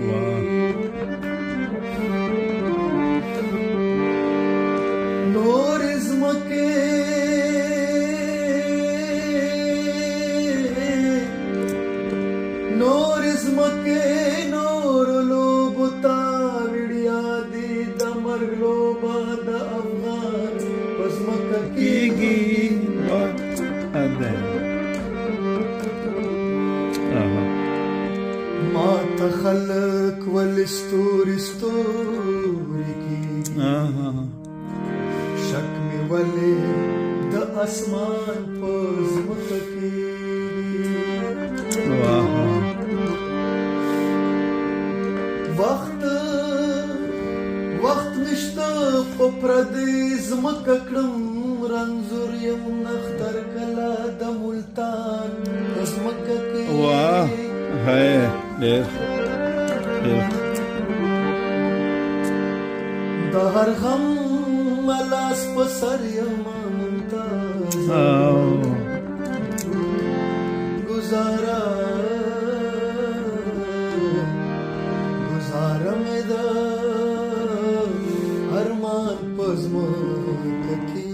वाह नूर इज़्मके नूरुलो बुता विडियादी दमर लोबा द अफगान पस्मक कीगी अदे ما تخلق والستوري ستوري की शक में वले द आसमान पस्मक की वाह وخت نشته په پردې ځمکه کړم رنځور یم نختر کله د ملتان په ځمکه کې वाह है ډېر د هر غم ملاس په سر یم ممتاز گزارا مې د ارمان په ځمکه کې